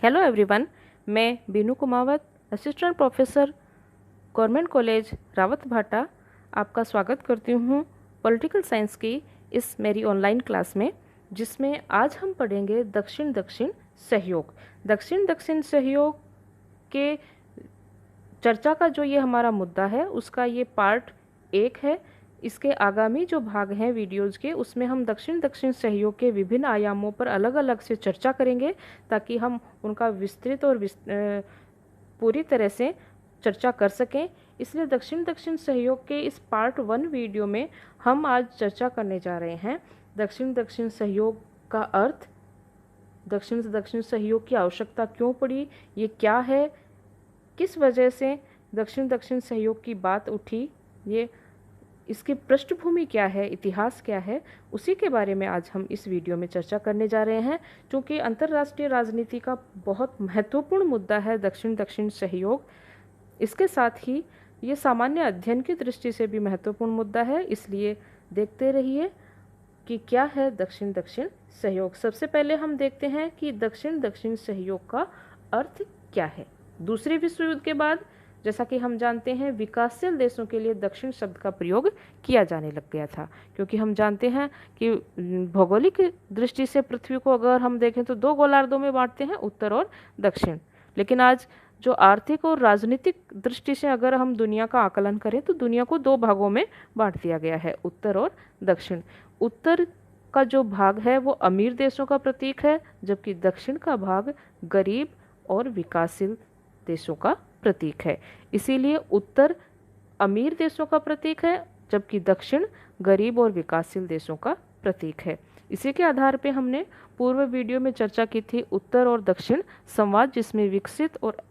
Hello everyone, मैं Binu Kumawat, assistant professor, government college Rawat भाटा, आपका स्वागत करती हूँ पॉलिटिकल साइंस की इस मेरी ऑनलाइन क्लास में, जिसमें आज हम पढ़ेंगे दक्षिण दक्षिण सहयोग। दक्षिण दक्षिण सहयोग के चर्चा का जो ये हमारा मुद्दा है उसका ये पार्ट 1 है। इसके आगामी जो भाग हैं वीडियोज़ के, उसमें हम दक्षिण दक्षिण सहयोग के विभिन्न आयामों पर अलग अलग से चर्चा करेंगे, ताकि हम उनका विस्तृत और पूरी तरह से चर्चा कर सकें। इसलिए दक्षिण दक्षिण सहयोग के इस पार्ट 1 वीडियो में हम आज चर्चा करने जा रहे हैं दक्षिण दक्षिण सहयोग का अर्थ, दक्षिण दक्षिण सहयोग की आवश्यकता क्यों पड़ी, ये क्या है, किस वजह से दक्षिण दक्षिण सहयोग की बात उठी, ये इसकी पृष्ठभूमि क्या है, इतिहास क्या है, उसी के बारे में आज हम इस वीडियो में चर्चा करने जा रहे हैं। क्योंकि अंतर्राष्ट्रीय राजनीति का बहुत महत्वपूर्ण मुद्दा है दक्षिण दक्षिण सहयोग, इसके साथ ही ये सामान्य अध्ययन की दृष्टि से भी महत्वपूर्ण मुद्दा है। इसलिए देखते रहिए कि क्या है दक्षिण दक्षिण सहयोग। सबसे पहले हम देखते हैं कि दक्षिण दक्षिण सहयोग का अर्थ क्या है। दूसरे विश्व युद्ध के बाद, जैसा कि हम जानते हैं, विकासशील देशों के लिए दक्षिण शब्द का प्रयोग किया जाने लग गया था, क्योंकि हम जानते हैं कि भौगोलिक दृष्टि से पृथ्वी को अगर हम देखें तो 2 गोलार्धों में बांटते हैं, उत्तर और दक्षिण। लेकिन आज जो आर्थिक और राजनीतिक दृष्टि से अगर हम दुनिया का आकलन करें तो दुनिया को 2 भागों में बांट दिया गया है, उत्तर और दक्षिण। उत्तर का जो भाग है वो अमीर देशों का प्रतीक है, जबकि दक्षिण का भाग गरीब और विकासशील देशों का प्रतीक है। इसीलिए उत्तर अमीर देशों का प्रतीक है, जबकि दक्षिण गरीब और विकासशील देशों का प्रतीक है। इसी के आधार पे हमने पूर्व वीडियो में चर्चा की थी उत्तर और दक्षिण संवाद, जिसमें विकसित और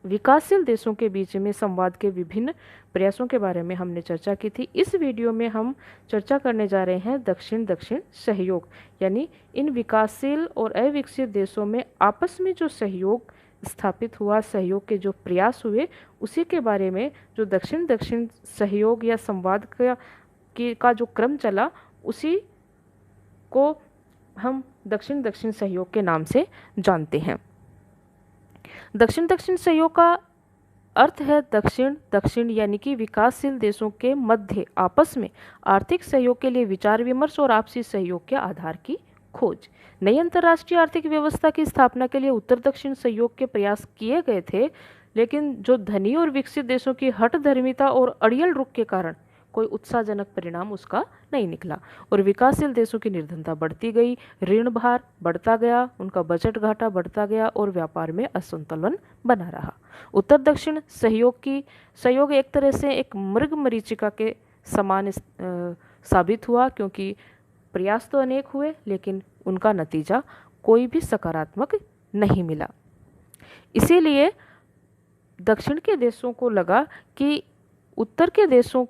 विकासशील देशों के बीच में संवाद के विभिन्न प्रयासों के बारे में हमने चर्चा की थी। इस वीडियो में हम चर्चा करने जा रहे हैं दक्षिण दक्षिण सहयोग, यानी इन विकासशील और अविकसित देशों में आपस में जो सहयोग स्थापित हुआ, सहयोग के जो प्रयास हुए, उसी के बारे में जो दक्षिण दक्षिण सहयोग या संवाद का जो क्रम चला, उसी को हम दक्षिण दक्षिण सहयोग के नाम से जानते हैं। दक्षिण दक्षिण सहयोग का अर्थ है दक्षिण दक्षिण यानी कि विकासशील देशों के मध्य आपस में आर्थिक सहयोग के लिए विचार विमर्श और आपसी सहयोग के आधार की खोज। नई अंतर्राष्ट्रीय आर्थिक व्यवस्था की स्थापना के लिए उत्तर दक्षिण सहयोग के प्रयास किए गए थे, लेकिन जो धनी और विकसित देशों की हठधर्मिता और अड़ियल रुख के कारण कोई उत्साहजनक परिणाम उसका नहीं निकला और विकासशील देशों की निर्धनता बढ़ती गई, ऋण भार बढ़ता गया, उनका बजट घाटा बढ़ता गया और व्यापार में असंतुलन बना रहा। उत्तर दक्षिण सहयोग एक तरह से एक मृग मरीचिका के समान साबित हुआ, क्योंकि प्रयास तो अनेक हुए लेकिन उनका नतीजा कोई भी सकारात्मक नहीं मिला। इसीलिए दक्षिण के देशों को लगा कि उत्तर के देशों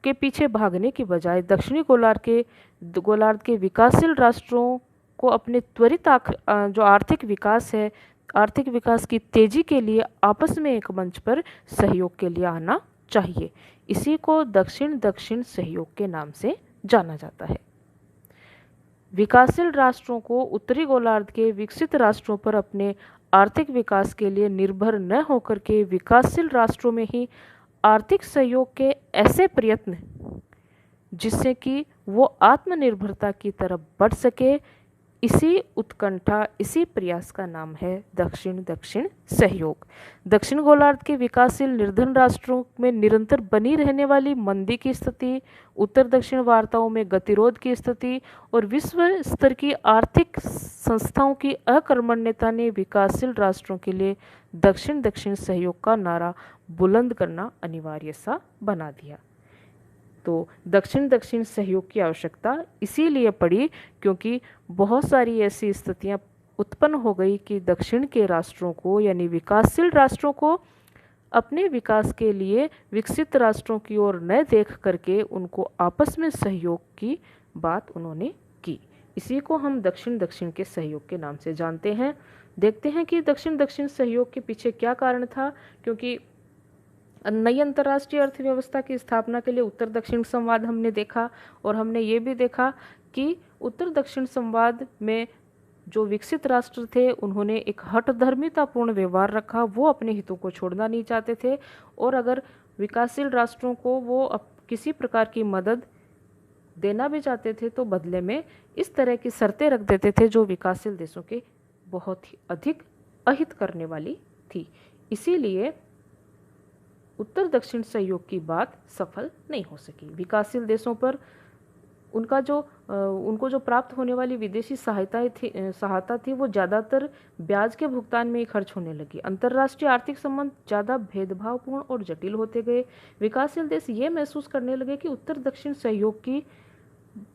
के पीछे भागने की बजाय दक्षिणी गोलार्ध के विकासशील राष्ट्रों को अपने त्वरित जो आर्थिक विकास है, आर्थिक विकास की तेजी के लिए आपस में एक मंच पर सहयोग के लिए आना चाहिए। इसी को दक्षिण दक्षिण सहयोग के नाम से जाना जाता है। विकासशील राष्ट्रों को उत्तरी गोलार्ध के विकसित राष्ट्रों पर अपने आर्थिक विकास के लिए निर्भर न होकर के विकासशील राष्ट्रों में ही आर्थिक सहयोग के ऐसे प्रयत्न जिससे कि वो आत्मनिर्भरता की तरफ बढ़ सके, इसी उत्कंठा, इसी प्रयास का नाम है दक्षिण दक्षिण सहयोग। दक्षिण गोलार्ध के विकासशील निर्धन राष्ट्रों में निरंतर बनी रहने वाली मंदी की स्थिति, उत्तर दक्षिण वार्ताओं में गतिरोध की स्थिति और विश्व स्तर की आर्थिक संस्थाओं की अकर्मण्यता ने विकासशील राष्ट्रों के लिए दक्षिण दक्षिण सहयोग का नारा बुलंद करना अनिवार्य सा बना दिया। तो दक्षिण दक्षिण सहयोग की आवश्यकता इसीलिए पड़ी क्योंकि बहुत सारी ऐसी स्थितियां उत्पन्न हो गई कि दक्षिण के राष्ट्रों को, यानी विकासशील राष्ट्रों को, अपने विकास के लिए विकसित राष्ट्रों की ओर न देख करके उनको आपस में सहयोग की बात उन्होंने की। इसी को हम दक्षिण दक्षिण के सहयोग के नाम से जानते हैं। देखते हैं कि दक्षिण दक्षिण सहयोग के पीछे क्या कारण था। क्योंकि नई अंतर्राष्ट्रीय अर्थव्यवस्था की स्थापना के लिए उत्तर दक्षिण संवाद हमने देखा और हमने ये भी देखा कि उत्तर दक्षिण संवाद में जो विकसित राष्ट्र थे उन्होंने एक हठधर्मितापूर्ण व्यवहार रखा, वो अपने हितों को छोड़ना नहीं चाहते थे, और अगर विकासशील राष्ट्रों को वो किसी प्रकार की मदद देना भी चाहते थे तो बदले में इस तरह की शर्तें रख देते थे जो विकासशील देशों के बहुत ही अधिक अहित करने वाली थी। इसीलिए उत्तर दक्षिण सहयोग की बात सफल नहीं हो सकी। विकासशील देशों पर उनको जो प्राप्त होने वाली विदेशी सहायता थी वो ज़्यादातर ब्याज के भुगतान में ही खर्च होने लगी। अंतर्राष्ट्रीय आर्थिक संबंध ज़्यादा भेदभावपूर्ण और जटिल होते गए। विकासशील देश ये महसूस करने लगे कि उत्तर दक्षिण सहयोग की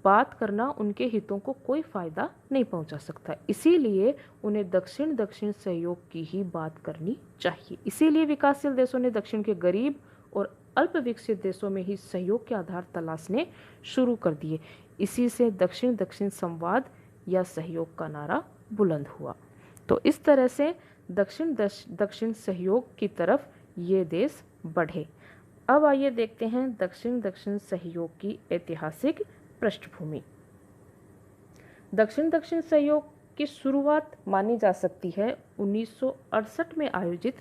बात करना उनके हितों को कोई फायदा नहीं पहुंचा सकता, इसीलिए उन्हें दक्षिण दक्षिण सहयोग की ही बात करनी चाहिए। इसीलिए विकासशील देशों ने दक्षिण के गरीब और अल्प विकसित देशों में ही सहयोग के आधार तलाशने शुरू कर दिए। इसी से दक्षिण दक्षिण संवाद या सहयोग का नारा बुलंद हुआ। तो इस तरह से दक्षिण दक्षिण सहयोग की तरफ ये देश बढ़े। अब आइए देखते हैं दक्षिण दक्षिण सहयोग की ऐतिहासिक पृष्ठभूमि। दक्षिण दक्षिण सहयोग की शुरुआत मानी जा सकती है 1968 में आयोजित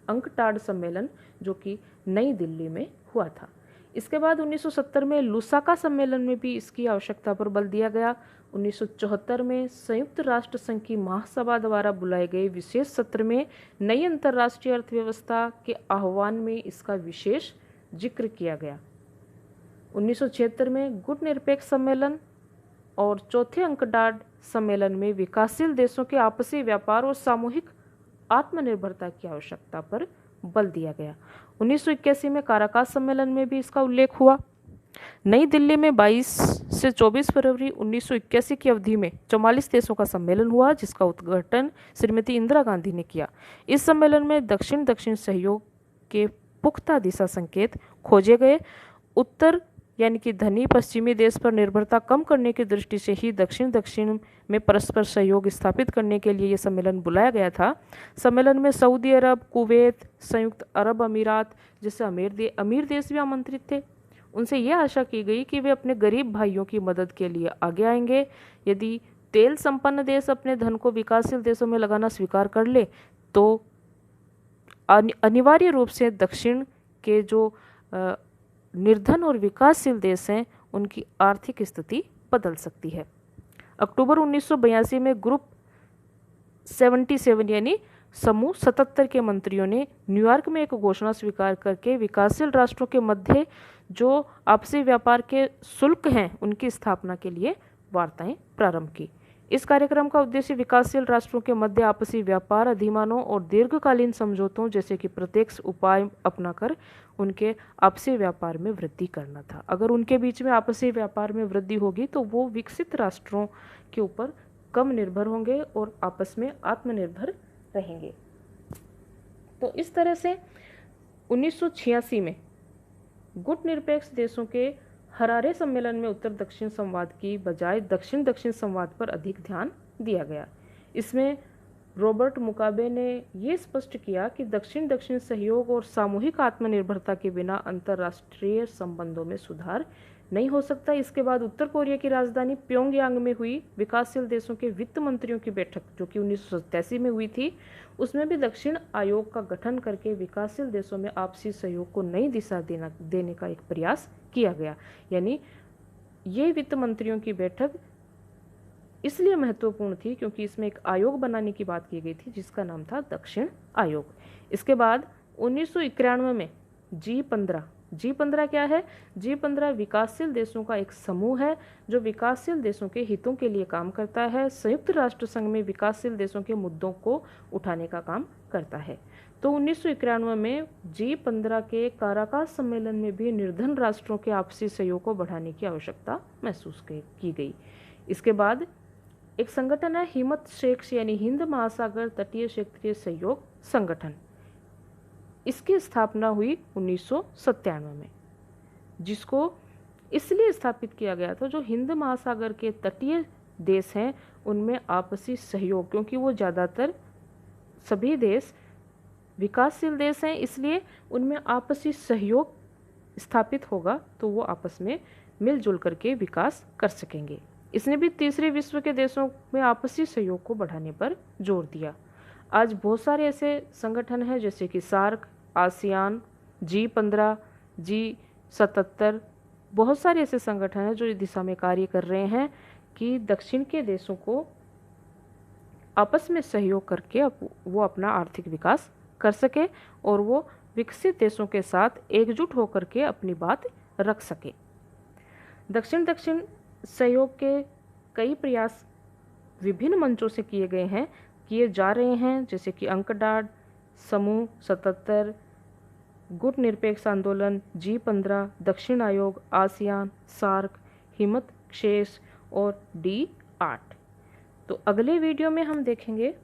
अंकटाड सम्मेलन, जो कि नई दिल्ली में हुआ था। इसके बाद 1970 में लुसाका सम्मेलन में भी इसकी आवश्यकता पर बल दिया गया। 1974 में संयुक्त राष्ट्र संघ की महासभा द्वारा बुलाए गए विशेष सत्र में नई अंतर्राष्ट्रीय अर्थव्यवस्था के आह्वान में इसका विशेष जिक्र किया गया। 1976 में गुटनिरपेक्ष सम्मेलन और चौथे अंकटाड सम्मेलन में विकासशील देशों के आपसी व्यापार और सामूहिक आत्मनिर्भरता की आवश्यकता पर बल दिया गया। 1981 में काराकास सम्मेलन में भी इसका उल्लेख हुआ। नई दिल्ली में 22 से 24 फरवरी 1981 की अवधि में 44 देशों का सम्मेलन हुआ, जिसका उद्घाटन श्रीमती इंदिरा गांधी ने किया। इस सम्मेलन में दक्षिण दक्षिण सहयोग के पुख्ता दिशा संकेत खोजे गए। उत्तर यानी कि धनी पश्चिमी देश पर निर्भरता कम करने की दृष्टि से ही दक्षिण दक्षिण में परस्पर सहयोग स्थापित करने के लिए यह सम्मेलन बुलाया गया था। सम्मेलन में सऊदी अरब, कुवैत, संयुक्त अरब अमीरात जैसे अमीर देश भी आमंत्रित थे। उनसे यह आशा की गई कि वे अपने गरीब भाइयों की मदद के लिए आगे आएंगे। यदि तेल संपन्न देश अपने धन को विकासशील देशों में लगाना स्वीकार कर ले तो अनिवार्य रूप से दक्षिण के जो निर्धन और विकासशील देश हैं उनकी आर्थिक स्थिति बदल सकती है। अक्टूबर 1982 में ग्रुप 77 यानी समूह 77 के मंत्रियों ने न्यूयॉर्क में एक घोषणा स्वीकार करके विकासशील राष्ट्रों के मध्य जो आपसी व्यापार के शुल्क हैं उनकी स्थापना के लिए वार्ताएं प्रारंभ की। इस कार्यक्रम का उद्देश्य विकासशील राष्ट्रों के मध्य आपसी व्यापार अधिमानों और दीर्घकालीन समझौतों जैसे कि प्रत्यक्ष उपाय अपनाकर उनके आपसी व्यापार में वृद्धि करना था। अगर उनके बीच में आपसी व्यापार में वृद्धि होगी तो वो विकसित राष्ट्रों के ऊपर कम निर्भर होंगे और आपस में आत्मनिर्भर रहेंगे। तो इस तरह से 1986 में गुटनिरपेक्ष देशों के हरारे सम्मेलन में उत्तर दक्षिण संवाद की बजाय दक्षिण दक्षिण संवाद पर अधिक ध्यान दिया गया। इसमें रॉबर्ट मुगाबे ने यह स्पष्ट किया कि दक्षिण दक्षिण सहयोग और सामूहिक आत्मनिर्भरता के बिना अंतर्राष्ट्रीय संबंधों में सुधार नहीं हो सकता। इसके बाद उत्तर कोरिया की राजधानी प्योंगयांग में हुई विकासशील देशों के वित्त मंत्रियों की बैठक, जो कि 1987 में हुई थी, उसमें भी दक्षिण आयोग का गठन करके विकासशील देशों में आपसी सहयोग को नई दिशा देने का एक प्रयास किया गया। यानी ये वित्त मंत्रियों की बैठक इसलिए महत्वपूर्ण थी क्योंकि इसमें एक आयोग बनाने की बात की गई थी जिसका नाम था दक्षिण आयोग। इसके बाद 1991 में G15 क्या है? G15 विकासशील देशों का एक समूह है जो विकासशील देशों के हितों के लिए काम करता है। संयुक्त राष्ट्र संघ में विकासशील देशों के मुद्दों को उठाने का काम करता है। तो 1991 में G15 के काराकास सम्मेलन में भी निर्धन राष्ट्रों के आपसी सहयोग को बढ़ाने की आवश्यकता महसूस की गई। इसके बाद एक संगठन है हिम्मत शेख्स यानी हिंद महासागर तटीय क्षेत्रीय सहयोग संगठन। इसकी स्थापना हुई 1997 में, जिसको इसलिए स्थापित किया गया था जो हिंद महासागर के तटीय देश हैं उनमें आपसी सहयोग, क्योंकि वो ज़्यादातर सभी देश विकासशील देश हैं, इसलिए उनमें आपसी सहयोग स्थापित होगा तो वो आपस में मिलजुल करके विकास कर सकेंगे। इसने भी तीसरे विश्व के देशों में आपसी सहयोग को बढ़ाने पर जोर दिया। आज बहुत सारे ऐसे संगठन हैं जैसे कि सार्क, आसियान, G15, G77, बहुत सारे ऐसे संगठन हैं जो इस दिशा में कार्य कर रहे हैं कि दक्षिण के देशों को आपस में सहयोग करके वो अपना आर्थिक विकास कर सके और वो विकसित देशों के साथ एकजुट होकर के अपनी बात रख सके। दक्षिण दक्षिण सहयोग के कई प्रयास विभिन्न मंचों से किए जा रहे हैं, जैसे कि अंकडाड, समूह 77, गुट निरपेक्ष आंदोलन, G15, दक्षिण आयोग, आसियान, सार्क, हिम्मत शेष और D8। तो अगले वीडियो में हम देखेंगे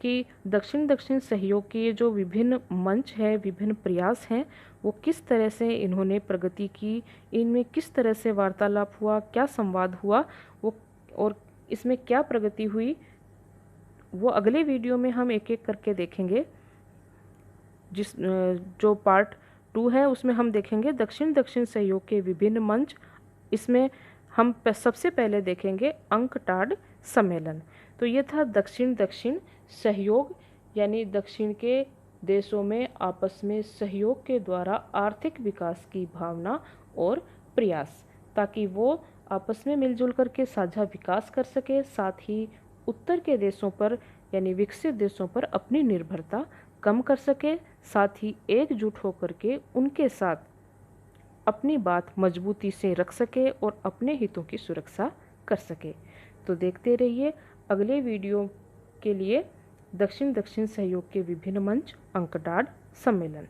कि दक्षिण दक्षिण सहयोग के जो विभिन्न मंच है, विभिन्न प्रयास हैं, वो किस तरह से इन्होंने प्रगति की, इनमें किस तरह से वार्तालाप हुआ, क्या संवाद हुआ, वो और इसमें क्या प्रगति हुई, वो अगले वीडियो में हम एक एक करके देखेंगे। जो पार्ट 2 है उसमें हम देखेंगे दक्षिण दक्षिण सहयोग के विभिन्न मंच। इसमें हम सबसे पहले देखेंगे अंकटाड सम्मेलन। तो ये था दक्षिण दक्षिण सहयोग, यानी दक्षिण के देशों में आपस में सहयोग के द्वारा आर्थिक विकास की भावना और प्रयास, ताकि वो आपस में मिलजुल करके साझा विकास कर सके, साथ ही उत्तर के देशों पर यानी विकसित देशों पर अपनी निर्भरता कम कर सके, साथ ही एकजुट होकर के उनके साथ अपनी बात मजबूती से रख सके और अपने हितों की सुरक्षा कर सके। तो देखते रहिए अगले वीडियो के लिए दक्षिण दक्षिण सहयोग के विभिन्न मंच, अंकटाड सम्मेलन।